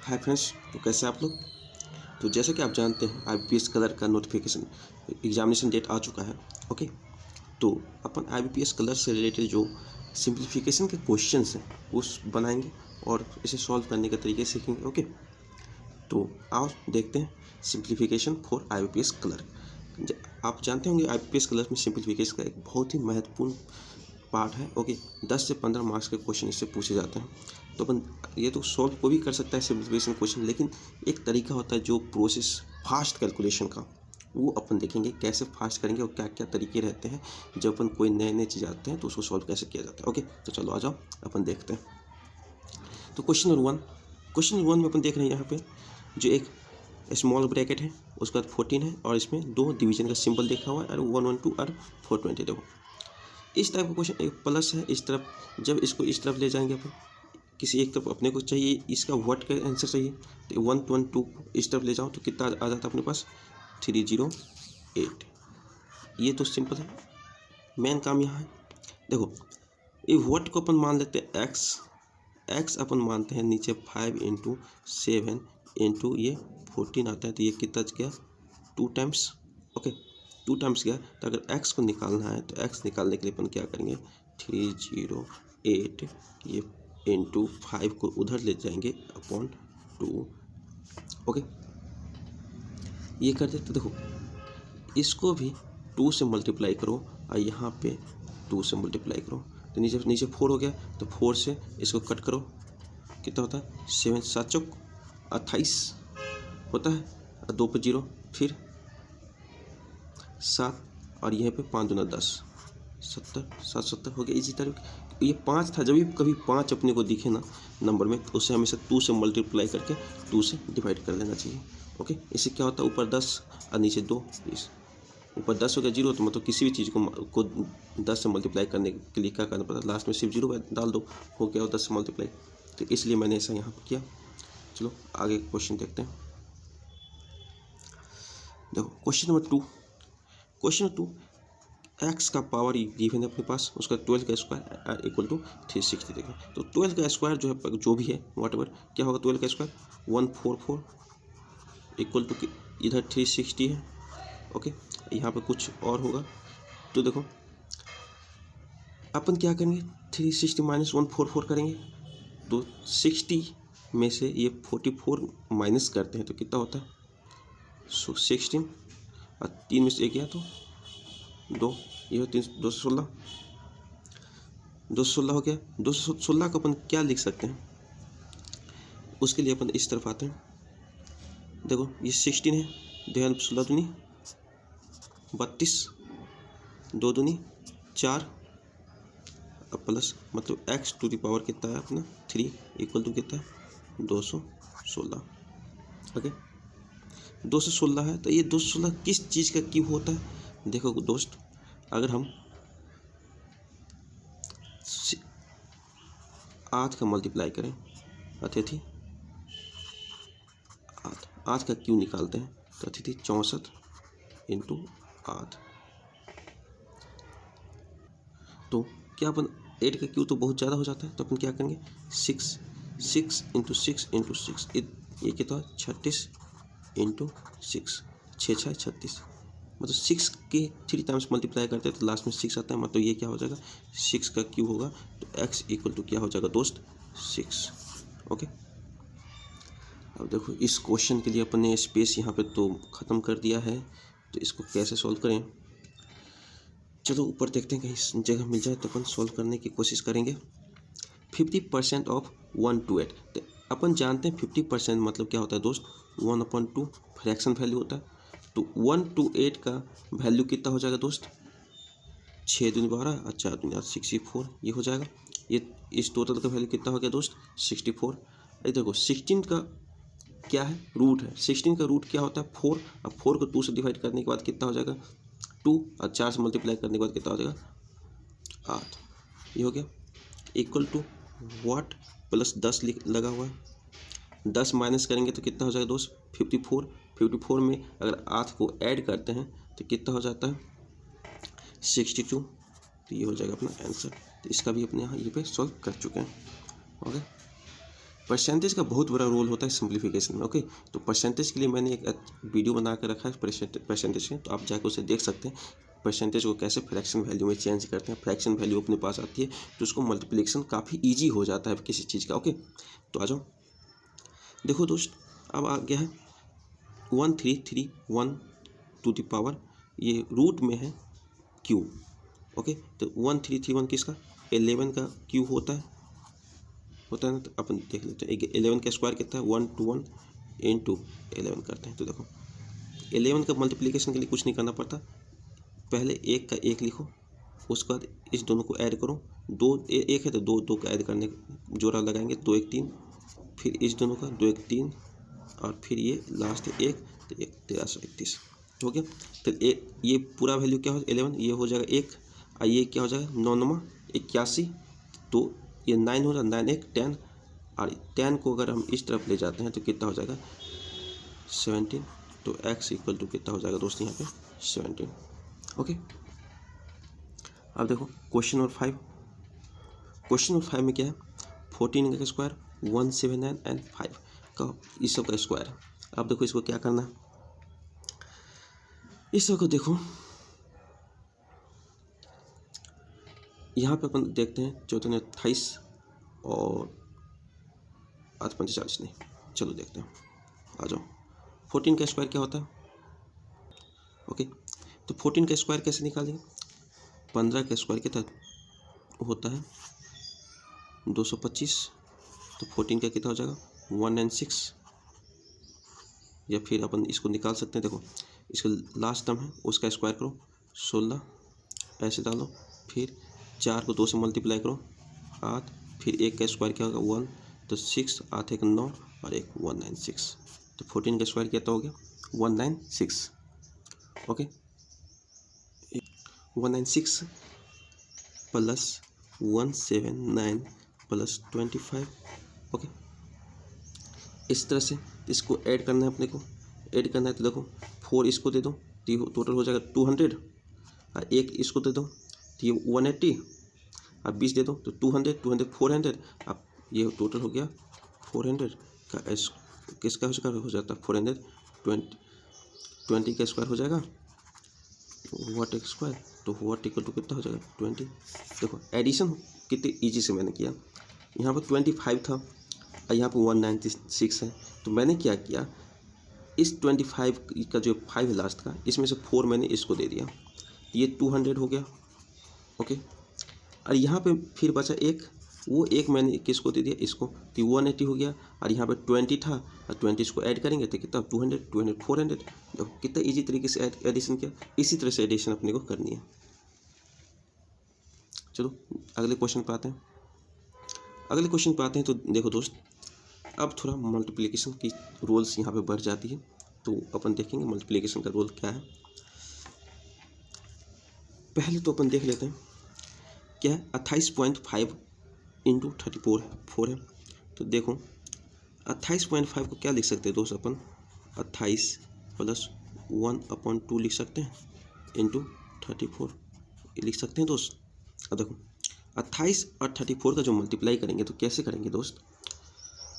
Hi friends, तो कैसे आप लोग। तो जैसे कि आप जानते हैं IBPS कलर का नोटिफिकेशन एग्जामिनेशन डेट आ चुका है। ओके, तो अपन IBPS कलर से रिलेटेड जो सिंप्लीफिकेशन के क्वेश्चंस हैं उस बनाएंगे और इसे सॉल्व करने के तरीके सीखेंगे। ओके, तो आओ देखते हैं सिंप्लीफिकेशन फॉर IBPS कलर। आप जानते होंगे IBPS कलर में सिंप्लीफिकेशन का एक बहुत ही महत्वपूर्ण पार्ट है। ओके, 10 से 15 मार्क्स के क्वेश्चन इससे पूछे जाते हैं। तो अपन ये तो सॉल्व कोई भी कर सकता है सिंप्लीफिकेशन क्वेश्चन, लेकिन एक तरीका होता है जो प्रोसेस फास्ट कैलकुलेशन का, वो अपन देखेंगे कैसे फास्ट करेंगे और क्या क्या तरीके रहते हैं जब अपन कोई नए नए चीज़ आते हैं तो उसको सॉल्व कैसे किया जाता है। ओके, तो चलो आ जाओ अपन देखते हैं। तो क्वेश्चन नंबर 1 में अपन देख रहे हैं यहाँ पे जो एक स्मॉल ब्रैकेट है, उसके बाद 14 है और इसमें दो डिवीजन का सिंबल देखा हुआ है और 112 और 420। देखो इस टाइप का क्वेश्चन, एक प्लस है इस तरफ, जब इसको इस तरफ ले जाएंगे अपन, किसी एक तरफ अपने को चाहिए इसका व्हाट का आंसर चाहिए, तो 112 इस तरफ ले जाओ तो कितना आ जाता है अपने पास 308। ये तो सिंपल है, मेन काम यहाँ है। देखो ये व्हाट को अपन मान लेते हैं एक्स अपन मानते हैं नीचे 5 × 7 × ये 14 आता है, तो ये कितना गया 2 टाइम्स। ओके, 2 टाइम्स गया, तो अगर x को निकालना है तो x निकालने के लिए अपन क्या करेंगे 308 ये × 5 को उधर ले जाएंगे अपॉन 2। ओके, ये कर देते। देखो इसको भी 2 से मल्टीप्लाई करो और यहाँ पे 2 से मल्टीप्लाई करो, तो नीचे 4 हो गया, तो 4 से इसको कट करो, कितना होता है 7 7 चौक 28 होता है, और 2 पे 0, फिर 7 और यहाँ पे 5 दूना 10, 70 7 70 हो गया। इसी तरह ये 5 था, जब भी कभी 5 अपने को दिखे ना नंबर में तो उसे हमेशा 2 से मल्टीप्लाई करके 2 से डिवाइड कर लेना चाहिए। ओके, इससे क्या होता है ऊपर 10 और नीचे 2, ऊपर 10 हो गया 0, तो मतलब किसी भी चीज़ को 10 से मल्टीप्लाई करने के लिए क्या करना पड़ता है, लास्ट में सिर्फ 0 डाल दो, हो गया और 10 से मल्टीप्लाई। तो इसलिए मैंने ऐसा यहाँ पर किया। चलो आगे क्वेश्चन देखते हैं। देखो क्वेश्चन नंबर 2 एक्स का पावर गिवन है अपने पास, उसका 12 का स्क्वायर इक्वल टू 360। देखो तो 12 का स्क्वायर जो है जो भी है व्हाटएवर क्या होगा, 12 का स्क्वायर 144 इक्वल टू इधर 360 है। ओके, यहाँ पे कुछ और होगा, तो देखो अपन क्या करेंगे 360 माइनस 144 करेंगे, तो 60 में से ये 44 माइनस करते हैं तो कितना होता है 16, और 3 में से 1 गया तो 2, ये 216 हो गया। 216 को अपन क्या लिख सकते हैं, उसके लिए अपन इस तरफ आते हैं। देखो ये 16 है, 16 दूनी 32, 2 दूनी 4 प्लस मतलब x टू द पावर कितना है अपना 3 इक्वल टू कितना है 216। ओके, 216 है, तो ये 216 किस चीज़ का क्यूब होता है। देखो दोस्त, अगर हम 8 का मल्टीप्लाई करें अतिथि 8 का क्यू निकालते हैं, तो अतिथि 64 × 8, तो क्या अपन 8 का क्यू तो बहुत ज़्यादा हो जाता है, तो अपन क्या करेंगे 6 × 6 × 6 ये कितना 36 × 6 6 36, मतलब 6 के 3 टाइम्स मल्टीप्लाई करते हैं तो लास्ट में 6 आता है, मतलब ये क्या हो जाएगा 6 का क्यू होगा, तो x इक्वल टू क्या हो जाएगा दोस्त 6। ओके, अब देखो इस क्वेश्चन के लिए अपन ने स्पेस यहाँ पे तो ख़त्म कर दिया है, तो इसको कैसे सॉल्व करें। चलो ऊपर देखते हैं कहीं जगह मिल जाए तो अपन सॉल्व करने की कोशिश करेंगे। 50% ऑफ 128, तो अपन जानते हैं 50% मतलब क्या होता है दोस्त 1/2 फ्रैक्शन वैल्यू होता है, तो 128 का वैल्यू कितना हो जाएगा दोस्त 6 दूनी 12 और 4 दूनी 64, ये हो जाएगा। ये इस टोटल का वैल्यू कितना हो गया दोस्त 64। ये देखो 16 का क्या है रूट है, 16 का रूट क्या होता है 4, अब 4 को 2 से डिवाइड करने के बाद कितना हो जाएगा 2, और 4 से मल्टीप्लाई करने के बाद कितना हो जाएगा 8, ये हो गया इक्वल टू व्हाट प्लस 10 लगा हुआ है, 10 माइनस करेंगे तो कितना हो जाएगा दोस्त 54 में अगर 8 को ऐड करते हैं तो कितना हो जाता है 62, तो ये हो जाएगा अपना आंसर। तो इसका भी अपने यहाँ ये पे सॉल्व कर चुके हैं। ओके, परसेंटेज का बहुत बड़ा रोल होता है सिंप्लीफिकेशन में। ओके, तो परसेंटेज के लिए मैंने एक वीडियो बना कर रखा है परसेंटेज के, तो आप जाकर उसे देख सकते हैं परसेंटेज को कैसे फ्रैक्शन वैल्यू में चेंज करते हैं। फ्रैक्शन वैल्यू अपने पास आती है तो उसको मल्टीप्लिकेशन काफ़ी ईजी हो जाता है किसी चीज़ का। ओके, तो आ जाओ, देखो दोस्त, अब आ गया है 1331 टू द पावर, ये रूट में है क्यू। ओके, तो 1331 किसका, 11 का क्यू होता है ना, तो अपन देख लेते हैं 11 का स्क्वायर कितना है, 121 इंटू 11 करते हैं। तो देखो 11 का मल्टीप्लिकेशन के लिए कुछ नहीं करना पड़ता, पहले एक का एक लिखो, उसके बाद इस दोनों को ऐड करो, एक है तो दो का ऐड करने जोड़ा लगाएंगे, 2 1 3, फिर इस दोनों का 2 1 3, और फिर ये लास्ट है 1, तो 1 1331 हो गया। तो ये पूरा वैल्यू क्या हो, 11, ये हो जाएगा 1, और ये क्या हो जाएगा 9 9 81, तो ये 9 हो जाएगा, 9 1 10, और 10 को अगर हम इस तरफ ले जाते हैं तो कितना हो जाएगा 17, तो x इक्वल टू कितना हो जाएगा दोस्त यहाँ पे 17। ओके, अब देखो क्वेश्चन नंबर 5। क्वेश्चन नंबर 5 में क्या है, 14 का स्क्वायर 179 एंड 5 का इस सब का स्क्वायर। अब देखो इसको क्या करना है, इस सब को देखो यहाँ पे अपन देखते हैं 14 28 और 8 45 नहीं, चलो देखते हैं, आ जाओ। 14 का स्क्वायर क्या होता है, ओके, तो 14 का स्क्वायर कैसे निकालेंगे, 15 का स्क्वायर कितना होता है 225, तो 14 का कितना हो जाएगा 196, या फिर अपन इसको निकाल सकते हैं, देखो इसका लास्ट टर्म है उसका स्क्वायर करो 16, ऐसे डालो, फिर 4 को 2 से मल्टीप्लाई करो 8, फिर 1 का स्क्वायर क्या होगा 1, तो 6, 8 1 9 और 1 196, तो 14 का स्क्वायर क्या हो गया 196। Okay, 196 plus 179 plus 25। ओके, इस तरह से इसको ऐड करना है, अपने को ऐड करना है, तो देखो 4 इसको दे दो तो टोटल हो जाएगा 200, और 1 इसको दे दो तो ये 180, अब 20 दे दो तो 200 200 400, अब ये टोटल हो गया 400 का किसका हो जाता है 400, 20 का स्क्वायर हो जाएगा वाट एक स्क्वायर, तो वाट इक्वल टू कितना हो जाएगा 20। देखो एडिशन कितने इजी से मैंने किया, यहाँ पर 25 था और यहाँ पर 196 है, तो मैंने क्या किया, इस 25 का जो 5 है लास्ट का, इसमें से 4 मैंने इसको दे दिया, ये 200 हो गया। ओके, और यहाँ पे फिर बचा एक, वो एक मैंने किसको दे दिया इसको, तो 180 हो गया, और यहाँ पे 20 था और 20 इसको ऐड करेंगे तो कितना 200 200 400। देखो कितना इजी तरीके से एडिशन किया, इसी तरह से एडिशन अपने को करनी है। चलो अगले क्वेश्चन पे आते हैं। अगले क्वेश्चन पे आते हैं तो देखो दोस्त, अब थोड़ा मल्टीप्लिकेशन की रोल्स यहाँ पे बढ़ जाती है, तो अपन देखेंगे मल्टीप्लिकेशन का रोल क्या है। पहले तो अपन देख लेते हैं क्या है, 28.5 इंटू 34 है, तो देखो 28.5 को क्या लिख सकते हैं दोस्त, अपन 28 प्लस 1/2 लिख सकते हैं इंटू 34 लिख सकते हैं दोस्त। अब देखो 28 और 34 का जो मल्टीप्लाई करेंगे तो कैसे करेंगे दोस्त,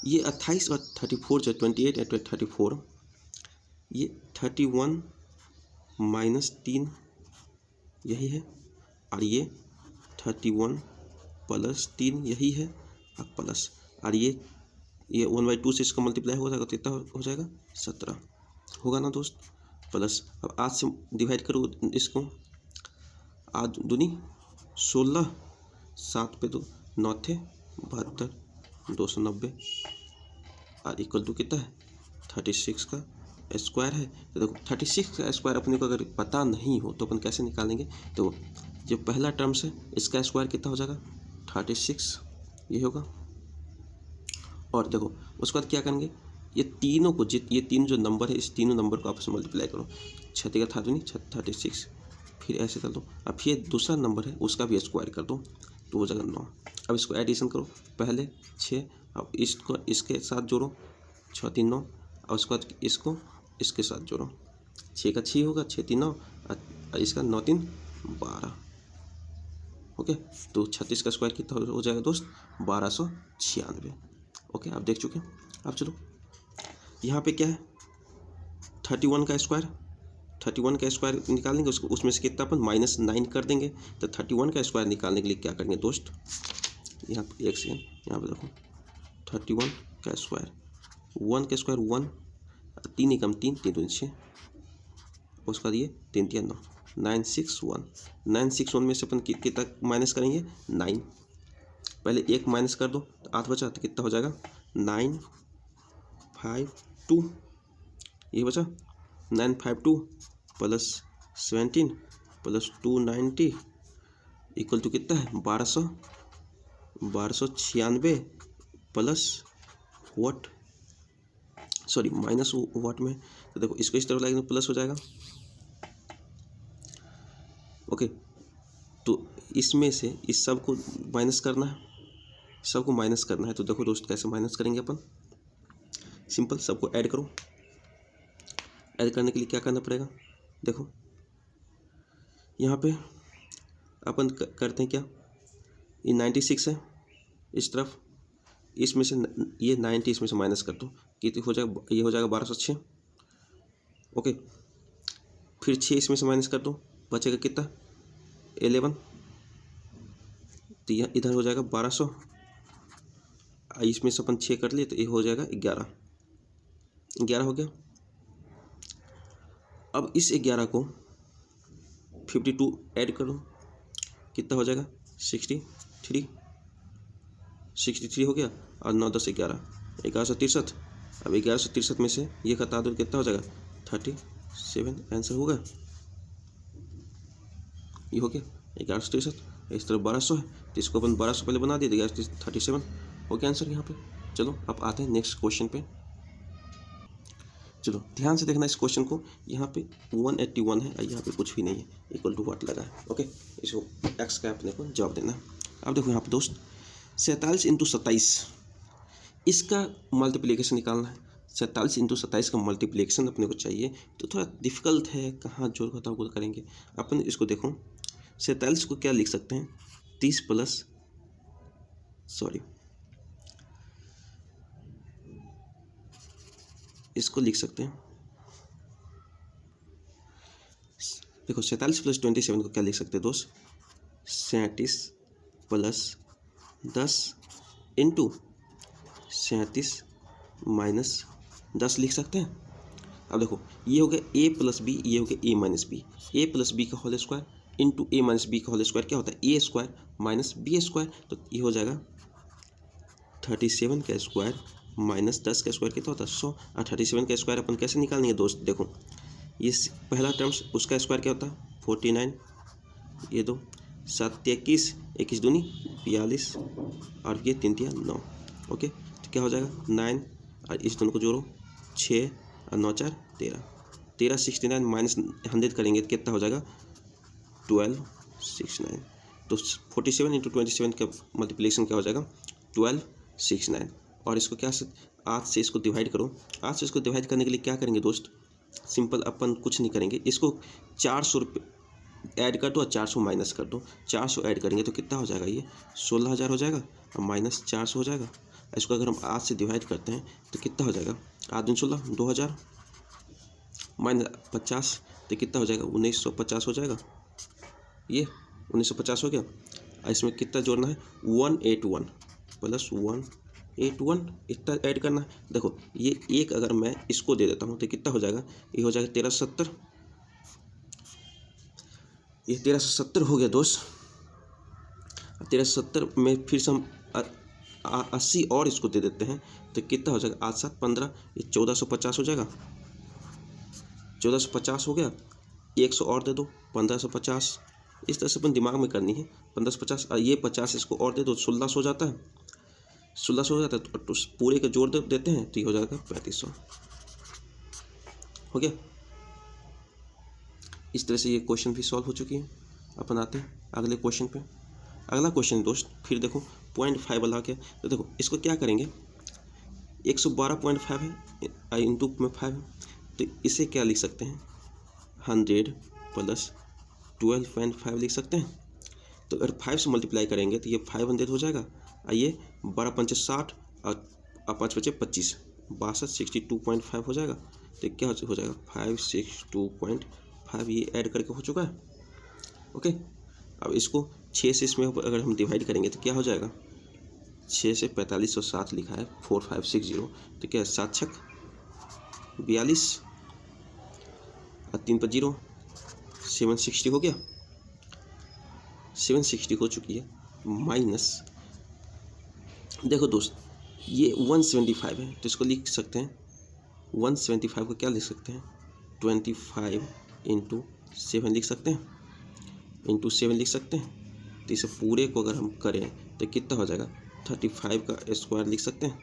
ये 28 और 34 जो 28 और 34, ये 31 माइनस 3 यही है, और ये 31 प्लस 3 यही है, और प्लस, और ये 1/2 से इसका मल्टीप्लाई हो जाएगा तो कितना हो जाएगा 17 होगा ना दोस्त, प्लस अब 8 से डिवाइड करो इसको, 8 दूनी 16, 7 पे 2 9 थे 72 290, और इक्वल टू कितना है 36 का स्क्वायर है। तो देखो 36 का स्क्वायर अपने को अगर पता नहीं हो तो अपन कैसे निकालेंगे, तो जो पहला टर्म्स है इसका स्क्वायर कितना हो जाएगा 36 ये होगा, और देखो उसके बाद क्या करेंगे, ये तीनों को ये तीन जो नंबर है इस तीनों नंबर को आपस में मल्टीप्लाई करो, 6 का 36, फिर ऐसे कर दो, अब फिर दूसरा नंबर है उसका भी स्क्वायर कर दो तो हो जाएगा 9। अब इसको एडिशन करो, पहले 6, अब इसको इसके साथ जोड़ो 6 3 9, और उसके बाद इसको इसके साथ जोड़ो, 6 का 6 होगा 6 3 9, और इसका 9 3 12। ओके, तो 36 का स्क्वायर कितना हो जाएगा दोस्त 1296। ओके, आप देख चुके हैं। अब चलो यहाँ पे क्या है, 31 का स्क्वायर, 31 का स्क्वायर निकालेंगे, उसको उसमें से कितना अपन -9 कर देंगे। तो 31 का स्क्वायर निकालने के लिए क्या करेंगे दोस्त, यहाँ पे एक सेकेंड, यहाँ पे देखो 31 का स्क्वायर, 1 का स्क्वायर 1, 3 एकम 3, 3 दूनी 6, उसका दिए 3 3 9, 961, 961 में से अपन कितना माइनस करेंगे 9, पहले एक माइनस कर दो तो 8 बचा, तो कितना हो जाएगा 952, ये बचा 952 प्लस 17 प्लस 290 इक्वल टू कितना है 1296 प्लस वाट, सॉरी माइनस वाट में, तो देखो इसको इस तरफ लाएंगे प्लस हो जाएगा। ओके, तो इसमें से इस सब को माइनस करना है, सबको माइनस करना है। तो देखो दोस्त कैसे माइनस करेंगे अपन, सिंपल, सबको ऐड करो। ऐड करने के लिए क्या करना पड़ेगा, देखो यहाँ पे अपन करते हैं क्या, ये 96 है इस तरफ, इसमें से ये 90 इसमें से माइनस कर दो, कितनी हो जाएगा, ये हो जाएगा 1206। ओके, फिर 6 इसमें से माइनस कर दो, बचेगा कितना 11, तो यह इधर हो जाएगा 1200, इसमें से अपन 6 कर लिए तो ये हो जाएगा 11, 11 हो गया। अब इस 11 को 52 ऐड करो, कितना हो जाएगा 63 हो गया, और 9 10 11, 1163। अब 1163 में से ये घटा दो, कितना हो जाएगा 37, आंसर होगा, ये हो गया 1163। इस तरफ 1200 है तो इसको अपन 1200 पहले बना दिए, 37 हो गया आंसर यहाँ पे। चलो अब आते हैं नेक्स्ट क्वेश्चन पे। चलो ध्यान से देखना इस क्वेश्चन को, यहाँ पे 181 है और यहाँ पे कुछ भी नहीं है, इक्वल टू व्हाट लगा है। ओके, इसको एक्स का अपने को जवाब देना। अब देखो यहाँ पे दोस्त 47 × 27 इसका मल्टीप्लिकेशन निकालना है। 47 × 27 का मल्टीप्लिकेशन अपने को चाहिए, तो थोड़ा डिफिकल्ट है, कहाँ जोड़ घटाव को करेंगे अपन। इसको देखो 47 को क्या लिख सकते हैं, 30 प्लस, सॉरी इसको लिख सकते हैं, देखो 47 प्लस 27 को क्या लिख सकते हैं दोस्त, 37 प्लस 10 इंटू 37 माइनस 10 लिख सकते हैं। अब देखो ये हो गया a प्लस बी, ये हो गया a minus B, a plus B का whole square into a minus B का होल स्क्वायर क्या होता है a square minus b square, तो ये हो जाएगा 37 का स्क्वायर माइनस 10 का स्क्वायर कितना होता है 100। और 37 का स्क्वायर अपन कैसे निकालेंगे दोस्त, देखो ये पहला टर्म्स उसका स्क्वायर क्या होता है 49, ये दो 7 21, 21 दूनी 42 और ये 3 3 9। ओके, तो क्या हो जाएगा 9 और इस दोनों को जोड़ो 6 और 9 4 13, 69 माइनस 100 करेंगे तो कितना हो जाएगा 1269। तो 47 × 27 का मल्टीप्लिकेशन क्या हो जाएगा 1269। और इसको क्या से 8 से इसको डिवाइड करो। 8 से इसको डिवाइड करने के लिए क्या करेंगे दोस्त, सिंपल अपन कुछ नहीं करेंगे, इसको 400 रुपये ऐड कर दो और 400 माइनस कर दो। 400 ऐड करेंगे तो कितना हो जाएगा, ये 16,000 हो जाएगा और माइनस 400 हो जाएगा। इसको अगर हम 8 से डिवाइड करते हैं तो कितना हो जाएगा, 8 दूनी 16, 2000 माइनस 50 तो कितना हो जाएगा 1950 हो जाएगा, ये 1950 हो गया। और इसमें कितना जोड़ना है 181 प्लस 181 इतना ऐड करना है। देखो ये एक अगर मैं इसको दे देता हूँ तो कितना हो जाएगा, ये हो जाएगा 1370, ये 1370 हो गया दोस्त। 1370 में फिर से हम 80 और इसको दे देते हैं तो कितना हो जाएगा 8 7 15, ये 1450 हो जाएगा। 1450 हो गया, 100 और दे दो 1550, इस तरह से अपन दिमाग में करनी है 1550 और ये 50 इसको और दे दो 1600 हो जाता है, 1600 हो जाता है तो पूरे का जोड़ देते हैं तो ये हो जाएगा 3500 हो गया। इस तरह से ये क्वेश्चन भी सॉल्व हो चुकी है। अपन आते हैं अगले क्वेश्चन पे। अगला क्वेश्चन दोस्त फिर देखो 0.5 वाला क्या, तो देखो इसको क्या करेंगे 112.5 है इंटू में 5 है तो इसे क्या लिख सकते हैं 100 प्लस 12.5 लिख सकते हैं। तो अगर 5 से मल्टीप्लाई करेंगे तो ये 500 हो जाएगा और ये 12 पंचे 60 और अब 5 बचे 25, 62 62.5 हो जाएगा। तो क्या हो जाएगा 562.5, ये ऐड करके हो चुका है। ओके, अब इसको 6 से इसमें अगर हम डिवाइड करेंगे तो क्या हो जाएगा, 6 से 4560 लिखा है 4560, तो क्या है 7 छक 42 और 3 पर 0, 760 हो गया, 760 हो चुकी है। माइनस देखो दोस्त ये 175 है, तो इसको लिख सकते हैं 175 को क्या लिख सकते हैं 25 इंटू 7 लिख सकते हैं, इंटू 7 लिख सकते हैं। तो इसे पूरे को अगर हम करें तो कितना हो जाएगा 35 का स्क्वायर लिख सकते हैं,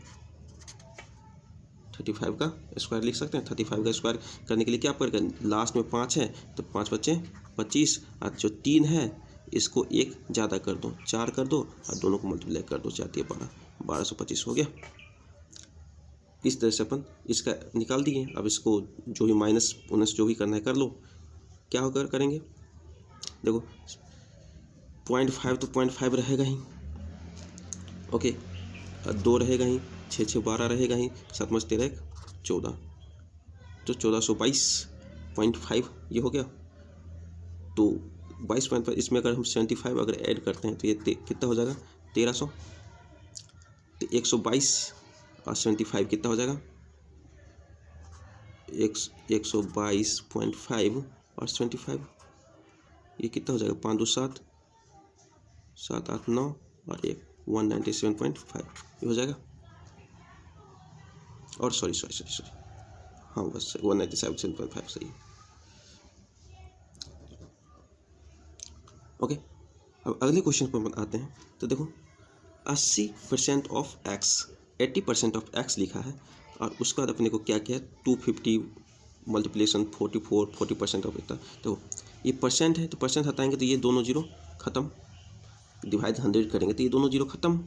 35 का स्क्वायर लिख सकते हैं। 35 का स्क्वायर करने के लिए क्या करें, लास्ट में 5 है तो 5 बचे 25, और जो 3 है इसको 1 ज़्यादा कर दो 4 कर दो, और दोनों को मल्टीप्लाई कर दो, 4 12 1225 हो गया। इस तरह से अपन इसका निकाल दिए। अब इसको जो भी माइनस उनस जो भी करना है कर लो। क्या होकर करेंगे, देखो 0.5 तो 0.5 रहेगा ही, ओके, 2 रहेगा ही, 6 6 12 रहेगा ही, 7 5 13 14, तो 1422.5 ये हो गया। तो 22.5 इसमें अगर हम 75 अगर ऐड करते हैं तो ये कितना हो जाएगा 1300, तो 122 और 75 कितना हो जाएगा 122.5 और 75 ये कितना हो जाएगा 5 2 7 7 8 9 और 1 197.5 ये हो जाएगा। और सॉरी हाँ बस 197.5 सही है। ओके, अब अगले क्वेश्चन पर आते हैं। तो देखो 80% ऑफ एक्स, 80% ऑफ एक्स लिखा है, और उसके बाद अपने को क्या किया 250 मल्टीप्लिकेशन 44 40% ऑफ इतना। तो ये परसेंट है तो परसेंट हटाएंगे तो ये दोनों जीरो ख़त्म, डिवाइड 100 करेंगे तो ये दोनों जीरो ख़त्म।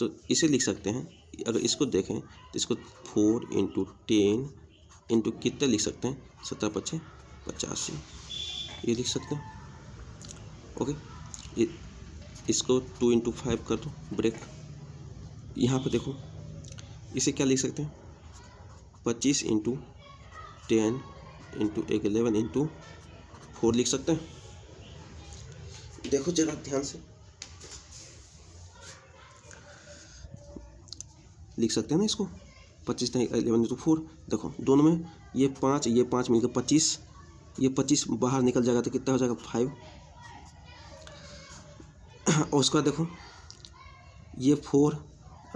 तो इसे लिख सकते हैं, अगर इसको देखें तो इसको 4 इंटू 10 इंटू कितना लिख सकते हैं 17 5 85 ये लिख सकते हैं। ओके, ये इसको 2 इंटू 5 कर दो ब्रेक। यहाँ पर देखो इसे क्या लिख सकते हैं 25 इंटू 10 इंटू 11 इंटू 4 लिख सकते हैं। देखो जरा ध्यान से लिख सकते हैं ना इसको, 25 नहीं 11 इंटू 4। देखो दोनों में ये 5 मिलकर 25, ये 25 बाहर निकल जाएगा तो कितना हो जाएगा 5। और उसका देखो ये 4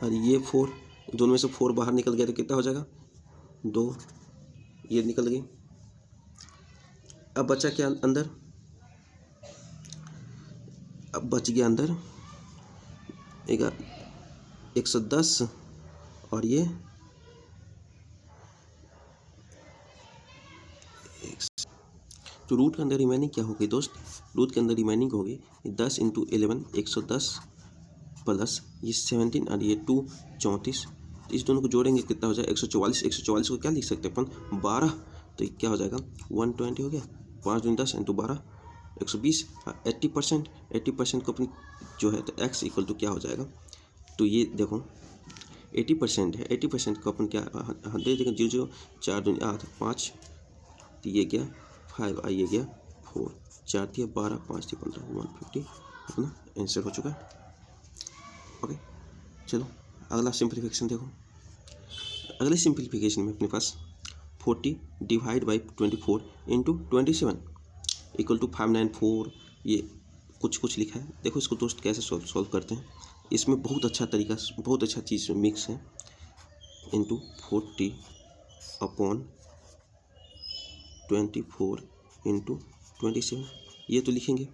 और ये 4, दोनों में से 4 बाहर निकल गया तो कितना हो जाएगा 2, ये निकल गई। अब बचा क्या अंदर, अब बच गया अंदर 110 और ये तो रूट के अंदर रिमेनिंग क्या होगी दोस्त, रूट के अंदर रिमेनिंग होगी 10 इंटू 11 110 प्लस ये 17 और ये 2 34। इस दोनों को जोड़ेंगे कितना हो जाएगा 144। 144 को क्या लिख सकते हैं अपन 12, तो क्या हो जाएगा 120 हो गया। 5 दूनी 10 इंटू 12 120। 80% को अपनी जो है तो x इक्वल टू क्या हो जाएगा, तो ये देखो 80% है, 80% को अपन क्या 100 0 0 4 दूनी 8 5, तो ये गया 5 और ये गया 4, 4 दिया 12 5 दिया 15 150 अपना आंसर हो चुका है। ओके, चलो अगला सिंप्लीफिकेशन देखो। अगले सिंप्लीफिकेशन में अपने पास 40 divide by 24 into 27 equal to 594, ये कुछ लिखा है। देखो इसको दोस्त कैसे सॉल्व करते हैं, इसमें बहुत अच्छा तरीका, बहुत अच्छा चीज़ मिक्स है। इंटू 40 अपॉन 24 इंटू 27 ये तो लिखेंगे।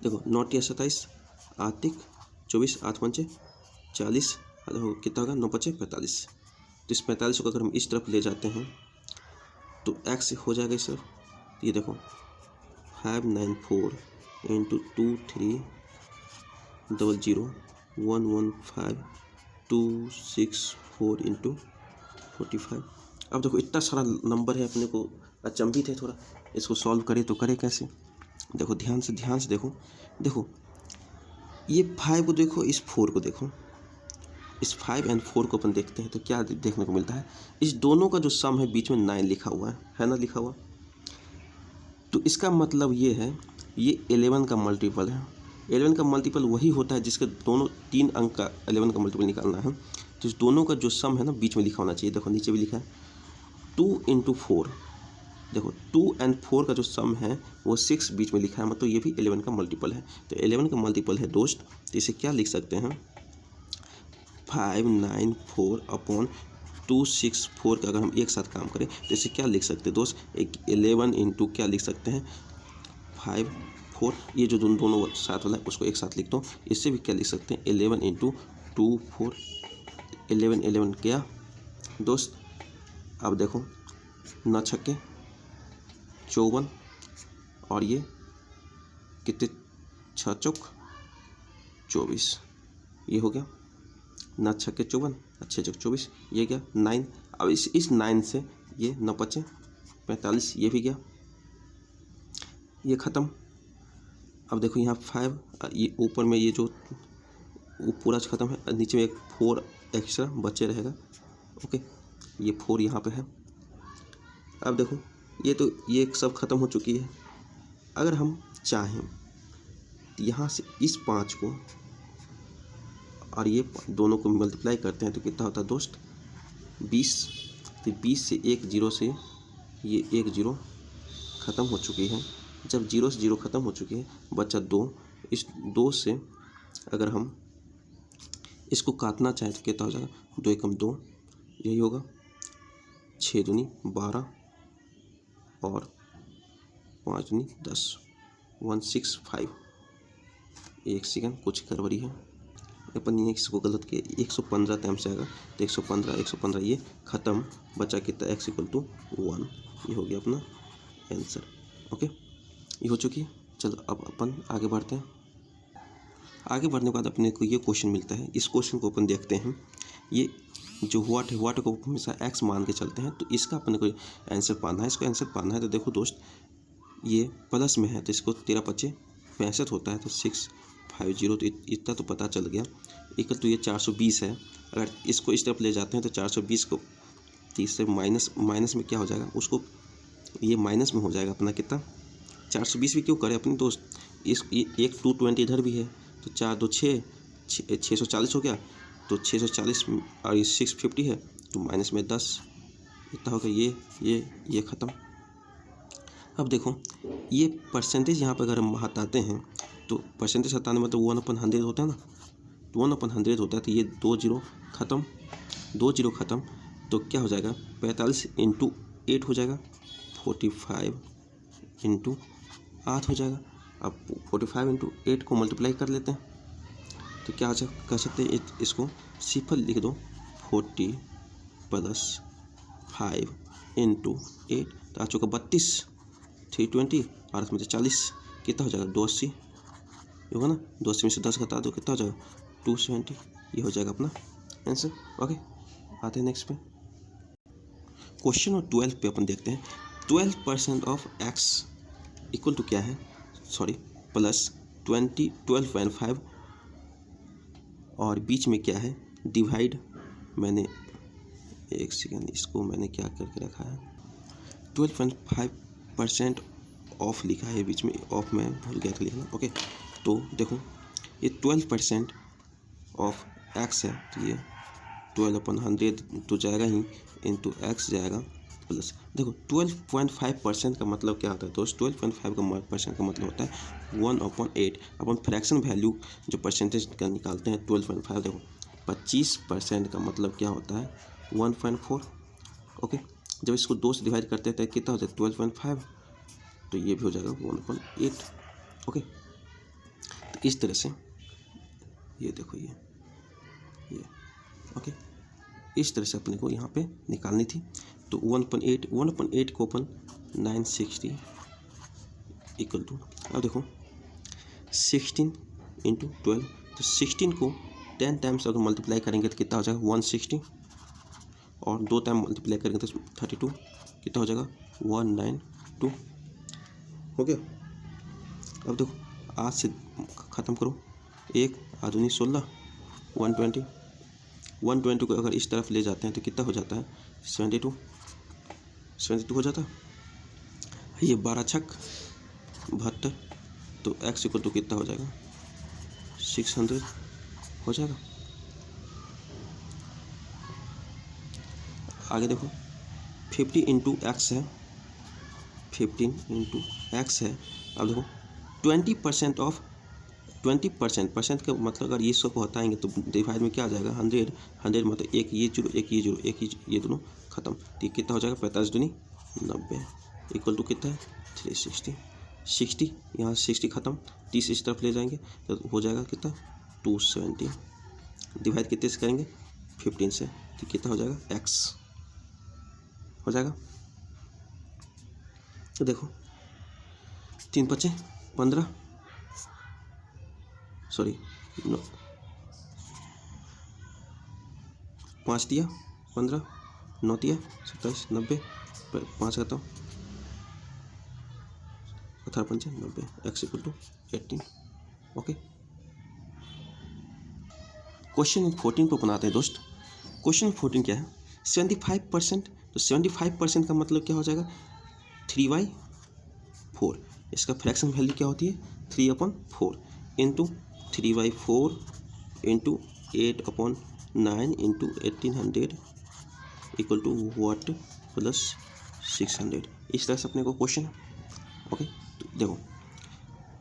देखो 9 या 27 आतिक 24 8 5 40 कितना होगा 9 5 45। तो इस 45 को अगर हम इस तरफ ले जाते हैं तो x हो जाएगा इस तरफ। ये देखो 594 इंटू 2300 इंटू 45। अब देखो इतना सारा नंबर है, अपने को अचंभित है थोड़ा, इसको सॉल्व करें तो करें कैसे। देखो ध्यान से देखो ये 5 को देखो, इस 4 को देखो, इस 5 एंड 4 को अपन देखते हैं तो क्या देखने को मिलता है, इस दोनों का जो सम है बीच में 9 लिखा हुआ है ना, लिखा हुआ। तो इसका मतलब ये है ये 11 का मल्टीपल है। 11 का मल्टीपल वही होता है जिसके दोनों 3 अंक का 11 का मल्टीपल निकालना है। तो इस दोनों का जो सम है ना बीच में लिखा होना चाहिए। देखो नीचे भी लिखा है 2 × 4। देखो 2 और 4 का जो सम है वो 6 बीच में लिखा है, मतलब ये भी 11 का मल्टीपल है। तो 11 का मल्टीपल है दोस्त, तो इसे क्या लिख सकते हैं 594 अपॉन 264 का अगर हम एक साथ काम करें तो इसे क्या लिख सकते हैं दोस्त, 11 × क्या लिख सकते हैं 5 4, ये जो दोनों साथ वाला है उसको एक साथ लिखता हूँ। इससे भी क्या लिख सकते हैं 11 × 2 4, 11 11 क्या दोस्त। अब देखो 9 छक्के 54 और ये कितने 6 चौक 24, ये हो गया 9 छक्के 54 6 चौक 24, ये गया 9। अब इस 9 से ये 9 5 45, ये भी गया, ये ख़त्म। अब देखो यहाँ 5, ये ऊपर में ये जो पूरा ख़त्म है, नीचे में एक 4 एक्स्ट्रा बचे रहेगा। ओके, ये 4 यहाँ पे है। अब देखो ये तो ये सब ख़त्म हो चुकी है। अगर हम चाहें तो यहाँ से इस 5 को और ये दोनों को मल्टीप्लाई करते हैं तो कितना होता है दोस्त 20। तो 20 से एक जीरो से ये एक जीरो ख़त्म हो चुकी है। जब 0 से 0 ख़त्म हो चुकी है बचा 2। इस 2 से अगर हम इसको काटना चाहें तो कितना हो जाएगा 2 एकम 2, यही होगा 6 दूनी 12 और 5 दूनी 10, 165। एक सेकेंड कुछ गड़बड़ी है, अपन ये इसको गलत किया, 115 टाइम से आएगा तो 115 ये ख़त्म, बचा कितना x = 1, ये हो गया अपना आंसर। ओके, ये हो चुकी है। चलो अब अपन आगे बढ़ते हैं। आगे बढ़ने के बाद अपने को ये क्वेश्चन मिलता है। इस क्वेश्चन को अपन देखते हैं। ये जो व्हाट है, व्हाट को हमेशा x मान के चलते हैं, तो इसका अपने को आंसर पाना है। इसको आंसर पाना है तो देखो दोस्त ये प्लस में है तो इसको 13 × 5 = 65 होता है, तो 650, तो इतना तो पता चल गया। इक्वल तो ये 420 है। अगर इसको इस तरफ ले जाते हैं तो 420 को 30 से माइनस में क्या हो जाएगा, उसको ये माइनस में हो जाएगा अपना कितना 420 भी क्यों करें अपने दोस्त, इस एक 220 इधर भी है तो 4 2 6 640 हो गया। तो 640 और ये 650 है तो माइनस में 10, इतना होगा ये ख़त्म। अब देखो ये परसेंटेज यहाँ पर अगर हम हटाते हैं तो परसेंटेज हटाने में तो 1/100 होता है ना, तो 1/100 होता है। तो ये 2 0 ख़त्म, 2 0 ख़त्म, तो क्या हो जाएगा 45 × 8 हो जाएगा, 45 × 8 हो जाएगा। अब 45 × 8 को मल्टीप्लाई कर लेते हैं तो क्या कर सकते हैं, इसको सिंपल लिख दो 40 + 5 × 8 तो आ चुका 32, 320 और इसमें 40, कितना हो जाएगा 280 होगा ना। 280 में से 10 घटा दो कितना हो जाएगा 270, ये हो जाएगा अपना आंसर। ओके, आते हैं नेक्स्ट पे। क्वेश्चन नंबर 12 पे अपन देखते हैं 12% ऑफ x इक्वल टू क्या है, सॉरी प्लस 12.5 और बीच में क्या है डिवाइड, मैंने एक सेकेंड इसको मैंने क्या करके रखा है 12.5% ऑफ लिखा है, बीच में ऑफ मैं भूल गया था लिखना। ओके, तो देखो ये 12% ऑफ x है तो ये 12/100 तो जाएगा ही इंटू x जाएगा प्लस, देखो 12.5% का मतलब क्या होता है दोस्त, 12.5% का मतलब होता है 1/8। अपन फ्रैक्शन वैल्यू जो परसेंटेज का निकालते हैं 12.5, देखो 25% का मतलब क्या होता है 1.4। ओके, जब इसको 2 से डिवाइड करते हैं तो कितना हो जाए 12.5, तो ये भी हो जाएगा 1/8। ओके, तो इस तरह से ये देखो ये ओके, इस तरह से अपने को यहाँ पे निकालनी थी। तो 1/8 को अपन 960 इक्वल टू, अब देखो 16 × 12, तो 16 को 10 टाइम्स अगर मल्टीप्लाई करेंगे तो कितना हो जाएगा 160 और 2 टाइम मल्टीप्लाई करेंगे तो 32, कितना हो जाएगा 192 हो गया। अब देखो आज से ख़त्म करो, 1 × 2 = 16, 120 120 को अगर इस तरफ ले जाते हैं तो कितना हो जाता है 72 हो जाता है। ये 12 छक 72, तो x इक्वल टू कितना हो जाएगा 600 हो जाएगा। आगे देखो 50 इंटू एक्स है, 15 इंटू एक्स है। अब देखो 20% ऑफ 20% का मतलब अगर ये सब हटाएंगे तो डिवाइड में क्या आ जाएगा 100 मतलब एक ये जीरो एक ये जीरो एक ये दोनों खत्म, तो कितना हो जाएगा 45 दूनी 90 इक्वल टू कितना है 360। 60 यहाँ 60 खत्म, 30 इस तरफ ले जाएंगे तो हो जाएगा कितना 270। डिवाइड कितने से करेंगे 15 से, तो कितना हो जाएगा x हो जाएगा। तो देखो 3 5 15 सॉरी 5 दिया 15 9 दिया 27 90 5 करता हूँ 18 5 90 x equal to 18। Okay, question 14 को बनाते हैं दोस्त। क्वेश्चन 14 क्या है 75%, तो 75% का मतलब क्या हो जाएगा 3/4। इसका फ्रैक्शन वैल्यू क्या होती है 3/4 into 3/4 into 8/9 into 1800 equal to what plus 600। इस तरह से अपने को क्वेश्चन है। ओके, तो देखो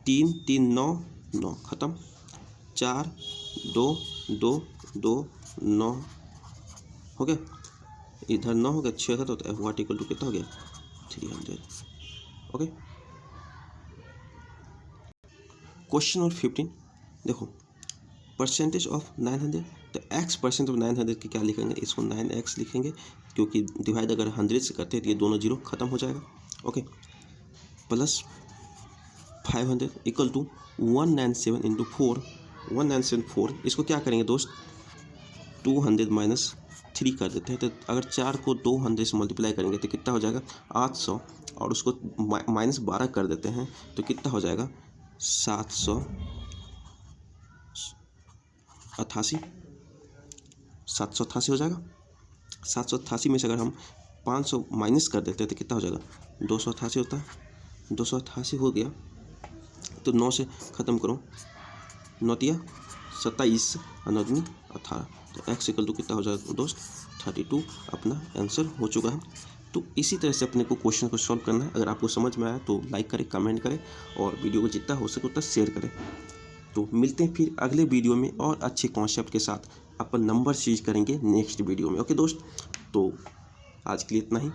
3 3 9 9 खत्म, 4 2 2 2 9 हो गया, इधर 9 हो गया 6 का, तो वाट इक्वल टू कितना हो गया 300। ओके, क्वेश्चन और 15 देखो परसेंटेज ऑफ 900, तो x% ऑफ 900 की क्या लिखेंगे, इसको 9x लिखेंगे क्योंकि डिवाइड अगर 100 से करते हैं तो ये दोनों जीरो खत्म हो जाएगा। Okay, plus 500 equal to 197 into 4 1974। इसको क्या करेंगे दोस्त 200 माइनस 3 कर देते हैं, तो अगर 4 को 200 से मल्टीप्लाई करेंगे तो कितना हो जाएगा 800, और उसको माइनस 12 कर देते हैं तो कितना हो जाएगा 788 हो जाएगा। 788 में से अगर हम 500 माइनस कर देते हैं तो कितना हो जाएगा 288 होता है। 288 हो गया तो 9 से ख़त्म करो, 9 दिया 27 और 9 दूनी 18, तो x इक्वल टू कितना हो जाएगा दोस्त 32 अपना आंसर हो चुका है। तो इसी तरह से अपने को क्वेश्चन को सॉल्व करना है। अगर आपको समझ में आया तो लाइक करें, कमेंट करें और वीडियो को जितना हो सके उतना शेयर करें। तो मिलते हैं फिर अगले वीडियो में और अच्छे कॉन्सेप्ट के साथ अपन नंबर सीरीज करेंगे नेक्स्ट वीडियो में। ओके दोस्त, तो आज के लिए इतना ही।